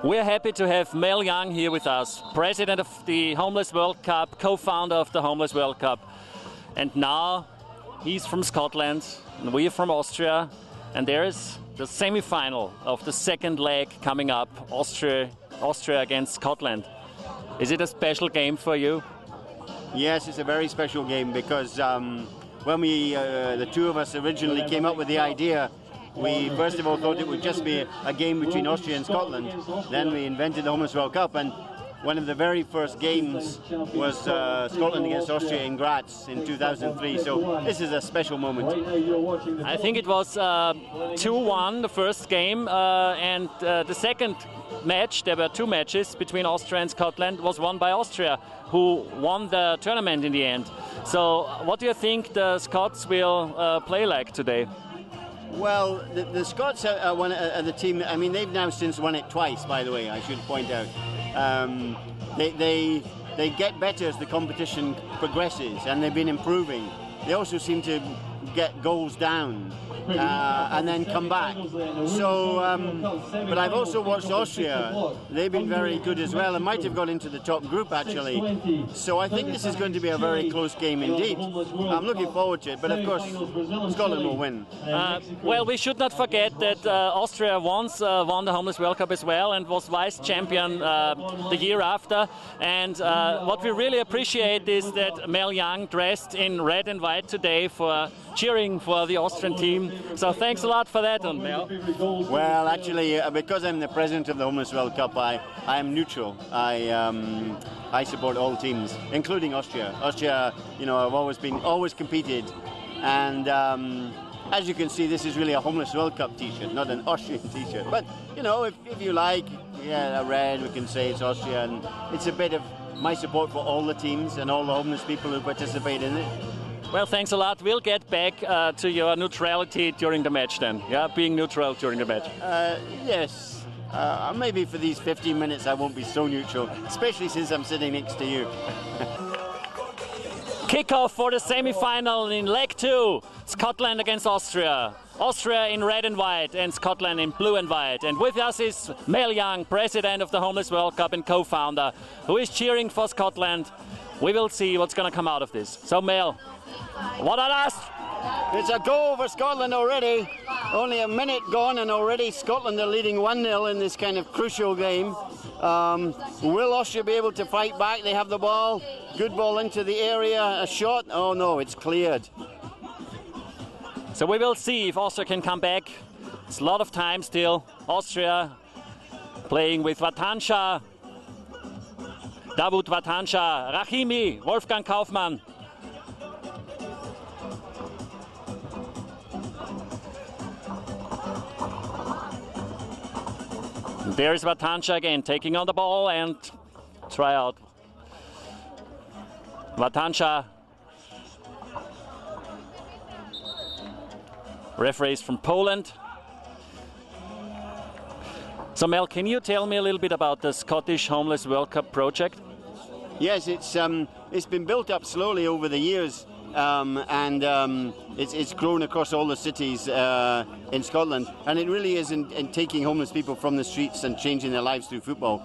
We're happy to have MelYoung here with us, president of the Homeless World Cup, co-founder of the Homeless World Cup. And now he's from Scotland and we're from Austria, and there is the semi-final of the second leg coming up, Austria against Scotland. Is it a special game for you? Yes, it's a very special game because when the two of us originally came up with the idea, we first of all thought it would just be a game between Austria and Scotland. Then we invented the Homeless World Cup, and one of the very first games was Scotland against Austria in Graz in 2003. So this is a special moment. I think it was 2-1 the first game, and the second match, there were two matches between Austria and Scotland, was won by Austria, who won the tournament in the end. So what do you think the Scots will play like today? Well, the Scots are the team. I mean, they've now since won it twice, by the way, I should point out. They get better as the competition progresses, and they've been improving. They also seem to get goals down and then come back. So, but I've also watched Austria. They've been very good as well, and might have got into the top group actually. So I think this is going to be a very close game indeed. I'm looking forward to it, but of course Scotland will win. Well, we should not forget that Austria once won the Homeless World Cup as well and was vice champion the year after. And what we really appreciate is that MelYoung dressed in red and white today for cheering for the Austrian team. So thanks a lot for that, Mel. Well, actually, because I'm the president of the Homeless World Cup, I am neutral. I support all teams, including Austria. Austria, you know, have always competed, and as you can see, this is really a Homeless World Cup T-shirt, not an Austrian T-shirt. But you know, if you like, yeah, a red, we can say it's Austria, and it's a bit of my support for all the teams and all the homeless people who participate in it. Well, thanks a lot. We'll get back to your neutrality during the match then. Yeah, being neutral during the match. Yes. Maybe for these 15 minutes I won't be so neutral, especially since I'm sitting next to you. Kickoff for the semi-final in leg 2. Scotland against Austria. Austria in red and white and Scotland in blue and white. And with us is MelYoung, president of the Homeless World Cup and co-founder, who is cheering for Scotland. We will see what's going to come out of this. So Mel, what on us? It's a goal for Scotland already. Only a minute gone and already Scotland are leading 1-0 in this kind of crucial game. Will Austria be able to fight back? They have the ball. Good ball into the area. A shot. Oh no, it's cleared. So we will see if Austria can come back. It's a lot of time still. Austria playing with Vatanscha, Davut Vatanscha, Rahimi, Wolfgang Kaufmann. There's Vatanscha again, taking on the ball and try out. Vatanscha. Referees from Poland. So Mel, can you tell me a little bit about the Scottish Homeless World Cup project? Yes, it's been built up slowly over the years, and it's grown across all the cities in Scotland, and it really is in taking homeless people from the streets and changing their lives through football.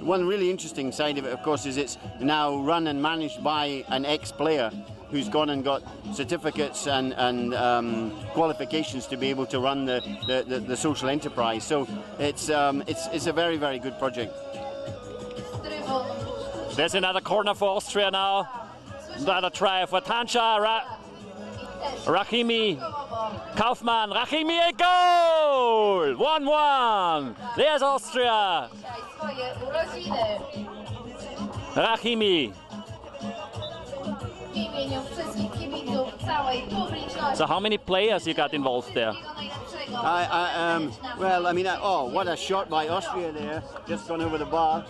One really interesting side of it, of course, is it's now run and managed by an ex-player who's gone and got certificates and qualifications to be able to run the social enterprise. So it's a very, very good project. There's another corner for Austria now. Another try for Vatanscha, Rahimi, Kaufmann, Rahimi, a goal! 1-1. There's Austria. Rahimi. So how many players you got involved there? Well, I mean, oh, what a shot by Austria there, just gone over the bar.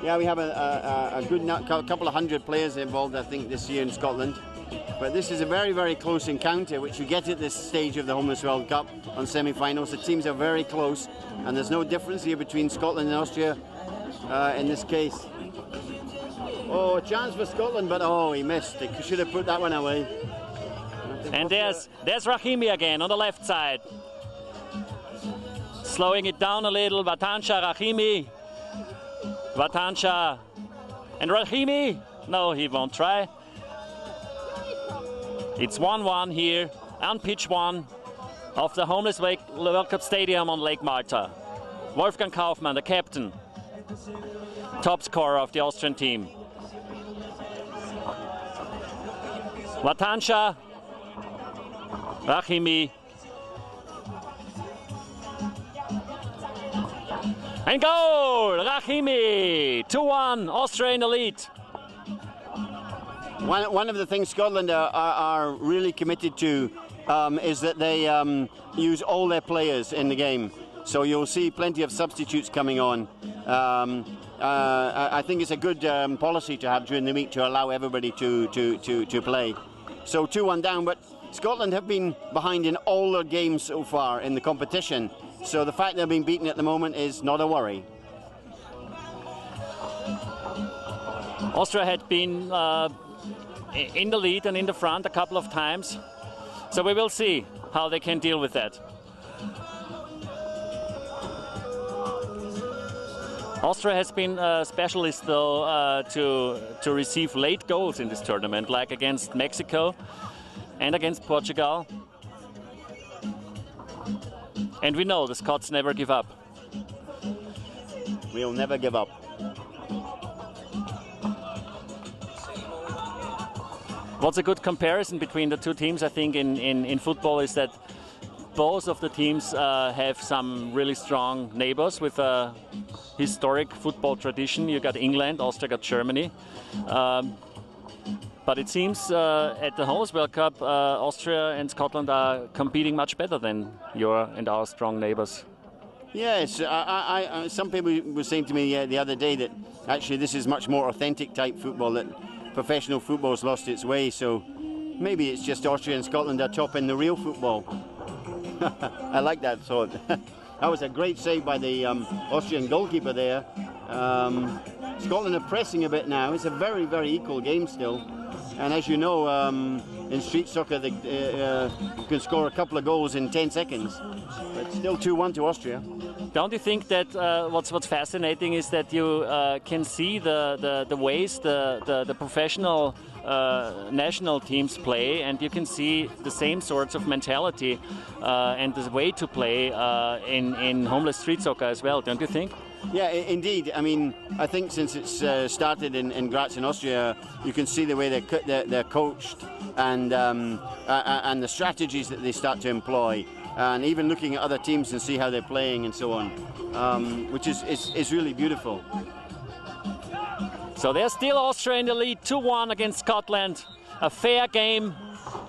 Yeah, we have a good couple of hundred players involved, I think, this year in Scotland. But this is a very, very close encounter, which you get at this stage of the Homeless World Cup on semi-finals. The teams are very close, and there's no difference here between Scotland and Austria in this case. Oh, a chance for Scotland, but oh, he missed. He should have put that one away. And there's Rahimi again on the left side. Slowing it down a little, Vatansha, Rahimi. Vatansha and Rahimi. No, he won't try. It's 1-1 here on pitch 1 of the Homeless World Cup Stadium on Lake Malta. Wolfgang Kaufmann, the captain, top scorer of the Austrian team. Vatansha, Rahimi, and goal! Rahimi, 2-1, Austria in the lead. One of the things Scotland are really committed to is that they use all their players in the game. So you'll see plenty of substitutes coming on. I think it's a good policy to have during the week to allow everybody to play. So 2-1 down, but Scotland have been behind in all their games so far in the competition. So the fact they're being beaten at the moment is not a worry. Austria had been in the lead and in the front a couple of times. So we will see how they can deal with that. Austria has been a specialist, though, to receive late goals in this tournament, like against Mexico and against Portugal. And we know the Scots never give up. We'll never give up. What's a good comparison between the two teams, I think, in football is that both of the teams have some really strong neighbors with a historic football tradition. You got England, Austria got Germany. But it seems at the Homeless World Cup, Austria and Scotland are competing much better than your and our strong neighbors. Yes, some people were saying to me the other day that actually this is much more authentic type football, that professional football's lost its way, so maybe it's just Austria and Scotland are top in the real football. I like that thought. That was a great save by the Austrian goalkeeper there. Scotland are pressing a bit now. It's a very, very equal game still. And as you know, in street soccer, you can score a couple of goals in 10 seconds. But still 2-1 to Austria. Don't you think that what's fascinating is that you can see the ways the professional national teams play, and you can see the same sorts of mentality and the way to play in homeless street soccer as well, don't you think? Yeah, indeed. I mean, I think since it's started in Graz in Austria, you can see the way they're coached and the strategies that they start to employ, and even looking at other teams and see how they're playing and so on, which is really beautiful. So there's still Austria in the lead, 2-1 against Scotland. A fair game.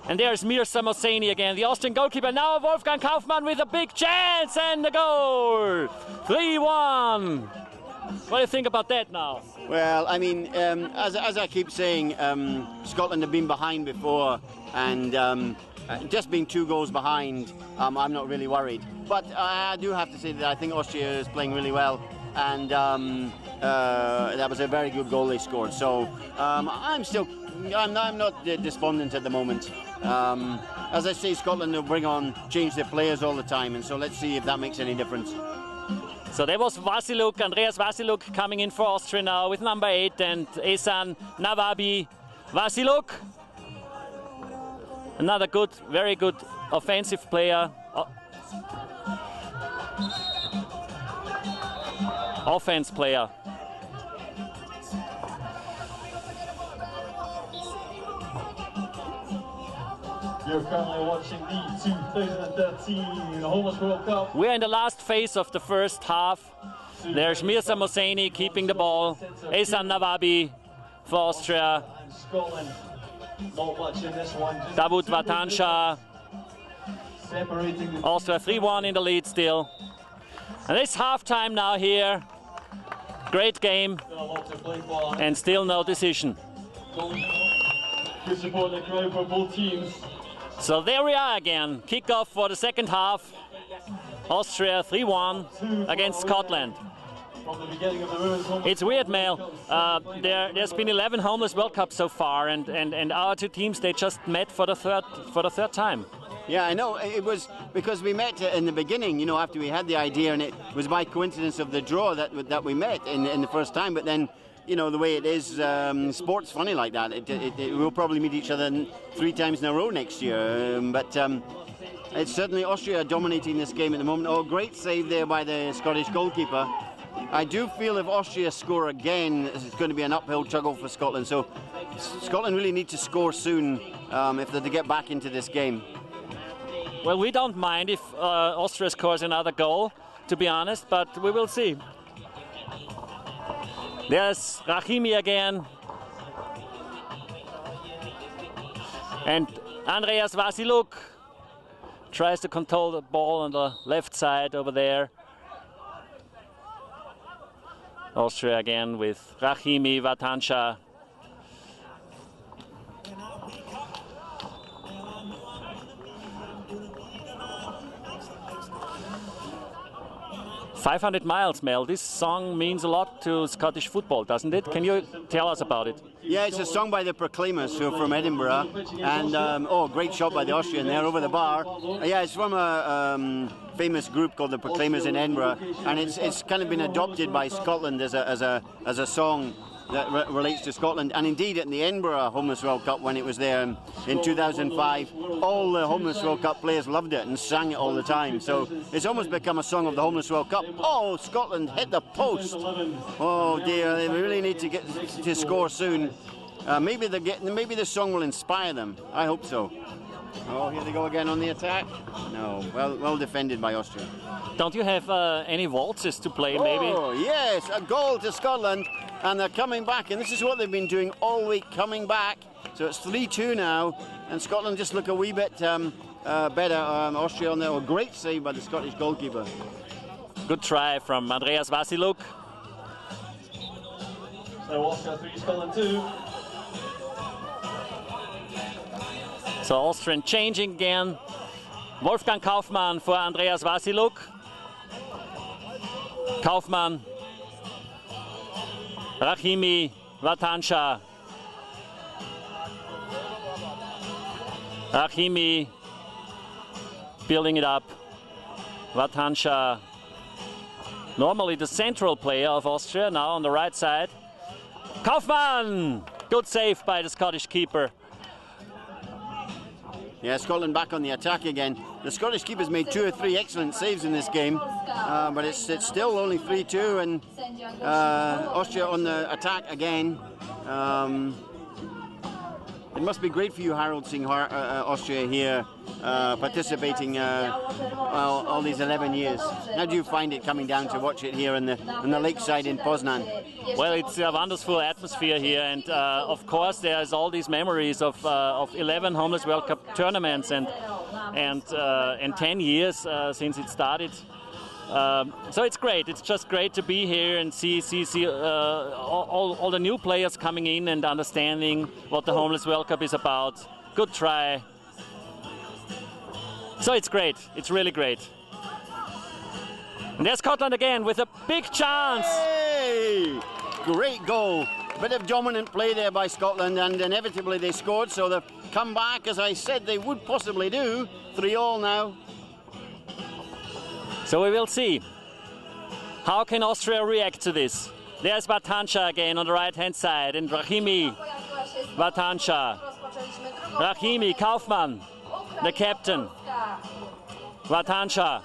And there's Mirza Mohseni again, the Austrian goalkeeper. Now Wolfgang Kaufmann with a big chance and a goal. 3-1. What do you think about that now? Well, I mean, as I keep saying, Scotland have been behind before, and just being 2 goals behind, I'm not really worried. But I do have to say that I think Austria is playing really well, and that was a very good goal they scored. So I'm not despondent at the moment. As I say, Scotland will change their players all the time, and so let's see if that makes any difference. So there was Vasiluk, Andreas Vasiluk coming in for Austria now with number 8, and Ehsan Nawabi. Vasiluk, another good, very good offensive player. Offense player. You're currently watching the 2013 Homeless World Cup. We're in the last phase of the first half. There's Mirza Mohseni keeping the ball. Ehsan Nawabi for Austria. Scotland, not much in this one. Davut Vatansha. Austria 3-1 in the lead still. And it's half-time now here. Great game. And still no decision. Good support in the crowd for both teams. So there we are again. Kickoff for the second half. Austria 3-1 against Scotland. It's weird, Mel. There's been 11 Homeless World Cups so far, and our two teams, they just met for the third time. Yeah, I know. It was because we met in the beginning, you know, after we had the idea, and it was by coincidence of the draw that we met in the first time. But then, you know, the way it is, sport's funny like that. We'll probably meet each other 3 times in a row next year. It's certainly Austria dominating this game at the moment. Oh, great save there by the Scottish goalkeeper. I do feel if Austria score again, it's going to be an uphill struggle for Scotland. So Scotland really need to score soon if they're to get back into this game. Well, we don't mind if Austria scores another goal, to be honest, but we will see. There's Rahimi again. And Andreas Vasiluk tries to control the ball on the left side over there. Austria again with Rahimi, Vatansha. "500 Miles, Mel." This song means a lot to Scottish football, doesn't it? Can you tell us about it? Yeah, it's a song by the Proclaimers, who are from Edinburgh, and oh, great shot by the Austrian there over the bar. Yeah, it's from a famous group called the Proclaimers in Edinburgh, and it's kind of been adopted by Scotland as a song that relates to Scotland. And indeed, at the Edinburgh Homeless World Cup, when it was there in 2005, all the Homeless World Cup players loved it and sang it all the time. So it's almost become a song of the Homeless World Cup. Oh, Scotland hit the post. Oh dear, they really need to get to score soon. Maybe this song will inspire them. I hope so. Oh, here they go again on the attack. No, well defended by Austria. Don't you have any waltzes to play, maybe? Oh, yes, a goal to Scotland, and they're coming back, and this is what they've been doing all week, coming back. So it's 3-2 now, and Scotland just look a wee bit better. Austria on there. A great save by the Scottish goalkeeper. Good try from Andreas Vasiluk. So Austria 3, Scotland 2. So Austrian changing again. Wolfgang Kaufmann for Andreas Vasiluk. Kaufmann, Rahimi, Vatansha. Rahimi building it up. Vatansha, normally the central player of Austria, now on the right side. Kaufmann! Good save by the Scottish keeper. Yeah, Scotland back on the attack again. The Scottish keeper's made 2 or 3 excellent saves in this game, but it's still only 3-2, and Austria on the attack again. It must be great for you, Harald, seeing Austria here participating all these 11 years. How do you find it coming down to watch it here on the lakeside in Poznan? Well, it's a wonderful atmosphere here, and of course there's all these memories of 11 Homeless World Cup tournaments and 10 years since it started. So it's great. It's just great to be here and see all the new players coming in and understanding what the Homeless World Cup is about. Good try. So it's great. It's really great. And there's Scotland again with a big chance. Hey! Great goal. Bit of dominant play there by Scotland, and inevitably they scored. So they've come back, as I said they would possibly do. 3-3 now. So we will see. How can Austria react to this? There's Vatansha again on the right-hand side, and Rahimi, Vatansha, Rahimi, Kaufmann, the captain, Vatansha.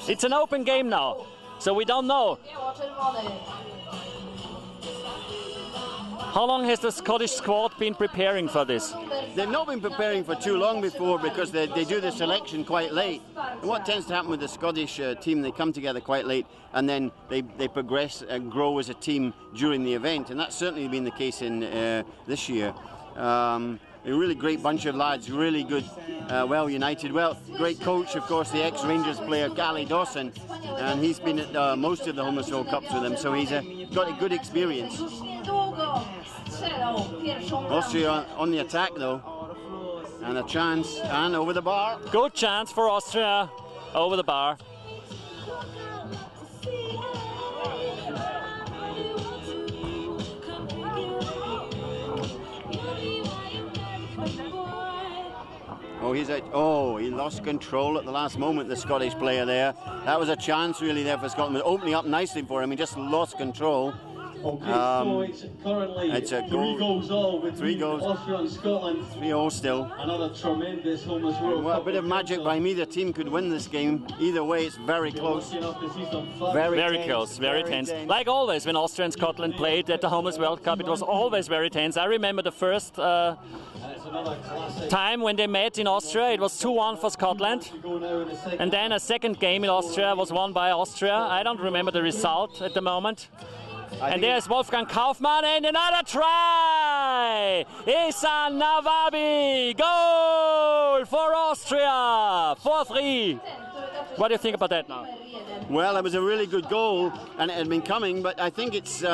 It's an open game now, so we don't know. How long has the Scottish squad been preparing for this? They've not been preparing for too long before, because they do the selection quite late. And what tends to happen with the Scottish team, they come together quite late, and then they progress and grow as a team during the event. And that's certainly been the case in this year. A really great bunch of lads, really good, well united. Well, great coach, of course, the ex-Rangers player Gally Dawson, and he's been at most of the Homeless World Cups with them, so he's got a good experience. Austria on the attack though, and a chance, and over the bar. Good chance for Austria, over the bar. Oh Oh, he lost control at the last moment, the Scottish player there. That was a chance really there for Scotland. Opening up nicely for him, he just lost control. Okay, so it's currently it's a 3 goals all between 3 goals. Austria and Scotland. 3-0 still. Another tremendous Homeless World Well, a Cup bit of magic by either team could win this game. Either way, it's very close. Very close, very tense. Like always, when Austria and Scotland played at the Homeless World Cup, it was always very tense. I remember the first time when they met in Austria, it was 2-1 for Scotland. And then a second game in Austria was won by Austria. I don't remember the result at the moment. And there's Wolfgang Kaufmann and another try! Ihsan Nawabi! Goal for Austria! 4-3. What do you think about that now? Well, it was a really good goal and it had been coming, but I think it's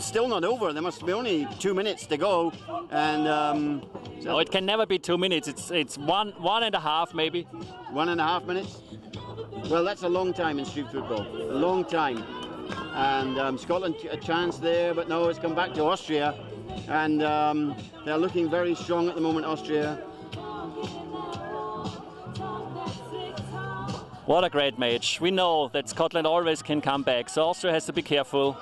still not over. There must be only 2 minutes to go. And no, it can never be 2 minutes. It's one and a half maybe. 1.5 minutes? Well, that's a long time in street football. A long time. And Scotland a chance there, but no, it's come back to Austria, and they're looking very strong at the moment, Austria. What a great match. We know that Scotland always can come back, so Austria has to be careful.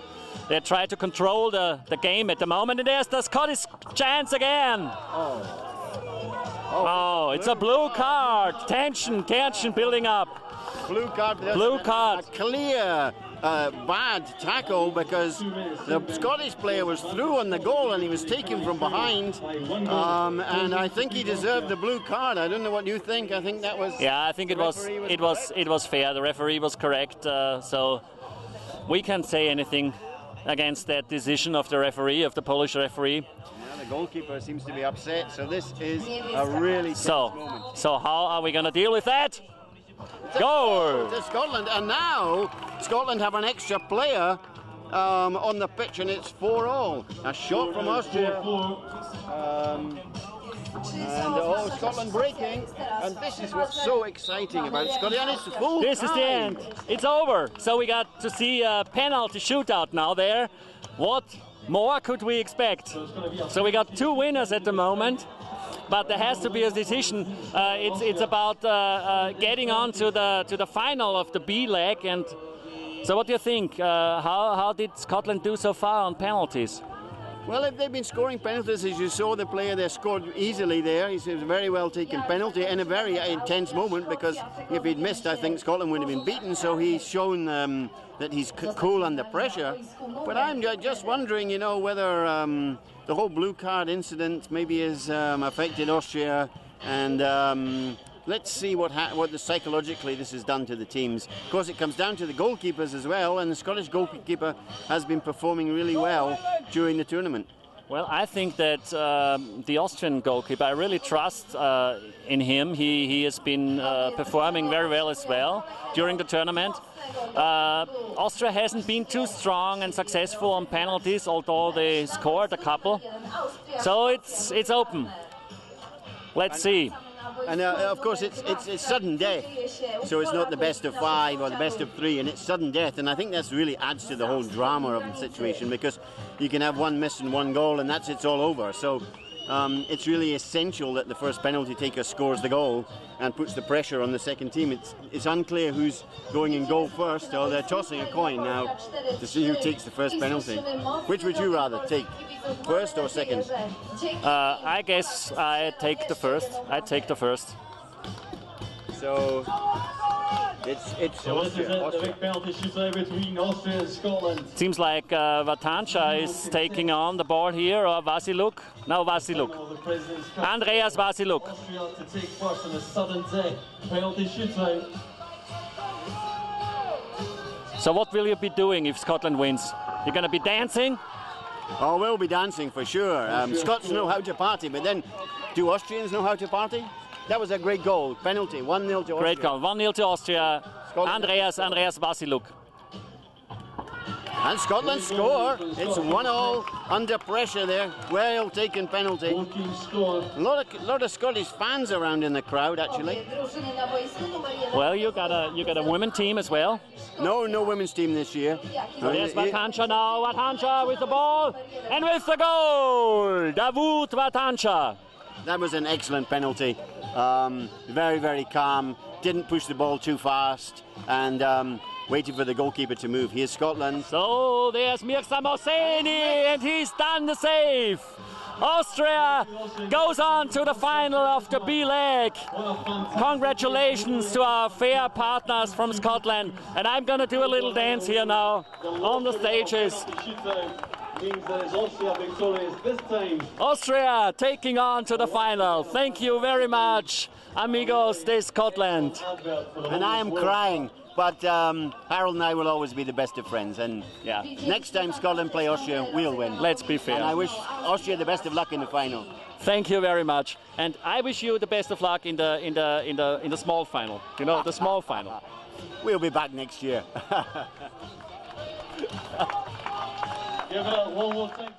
They try to control the game at the moment, and there's the Scottish chance again. Oh, it's a blue card. Tension building up. Blue card. Blue card. A clear bad tackle because the Scottish player was through on the goal and he was taken from behind, and I think he deserved the blue card. I don't know what you think. I think that was. Yeah, I think it was fair. The referee was correct, so we can't say anything against that decision of the referee, of the Polish referee. Yeah, the goalkeeper seems to be upset. So this is a really tense moment. So how are we going to deal with that? Goal to Scotland, and now Scotland have an extra player on the pitch, and it's 4-all. A shot from Austria, and Scotland breaking, and this is what's so exciting about Scotland. And it's full This is the end. It's over. So we got to see a penalty shootout now there. What more could we expect? So we got 2 winners at the moment. But there has to be a decision. It's about getting on to the final of the B leg. And so, what do you think? How did Scotland do so far on penalties? Well, if they've been scoring penalties, as you saw the player there scored easily there. He's a very well taken penalty in a very intense moment, because if he'd missed, I think Scotland would have been beaten. So he's shown that he's cool under pressure. But I'm just wondering, whether the whole blue card incident maybe has affected Austria, and let's see what psychologically this has done to the teams. Of course, it comes down to the goalkeepers as well, and the Scottish goalkeeper has been performing really well during the tournament. Well, I think that the Austrian goalkeeper, I really trust in him. He has been performing very well as well during the tournament. Austria hasn't been too strong and successful on penalties, although they scored a couple. So it's open. Let's see. And of course, it's sudden death, so it's not the best of 5 or the best of 3, and it's sudden death. And I think that really adds to the whole drama of the situation, because you can have 1 miss and 1 goal, and it's all over. So it's really essential that the first penalty taker scores the goal and puts the pressure on the second team. It's unclear who's going in goal first, or they're tossing a coin now to see who takes the first penalty. Which would you rather take, first or second? I guess I take the first. I take the first. So it's Austria. The big penalty shootout between Austria and Scotland. Seems like Vatancha is taking on the ball here, or Vasiluk. No, Vasiluk. Andreas Vasiluk. Austria to take first in a sudden death penalty shootout. So what will you be doing if Scotland wins? You're going to be dancing? Oh, we'll be dancing for sure. Scots know how to party, but then do Austrians know how to party? That was a great goal. Penalty, 1-0 to Austria. Great goal, 1-0 to Austria. Andreas Vasiluk. And Scotland score. It's 1-0 under pressure there. Well taken penalty. A lot of Scottish fans around in the crowd, actually. Well, you got a women team as well. No women's team this year. There's Vatancha now. Vatancha with the ball and with the goal. Davut Vatancha. that was an excellent penalty. Very, very calm. Didn't push the ball too fast, and waited for the goalkeeper to move. Here's Scotland. So there's Mirza Mohseni, and he's done the save. Austria goes on to the final of the B leg. Congratulations to our fair partners from Scotland. And I'm going to do a little dance here now on the stages. Means that it's Austria victorious this time. Austria taking on to the final. Thank you very much, amigos de Scotland. And I am crying, but Harold and I will always be the best of friends. And yeah, next time Scotland play Austria, we'll win. Let's be fair. And I wish Austria the best of luck in the final. Thank you very much, and I wish you the best of luck in the small final. You know, the small final. We'll be back next year. Give it up one more time.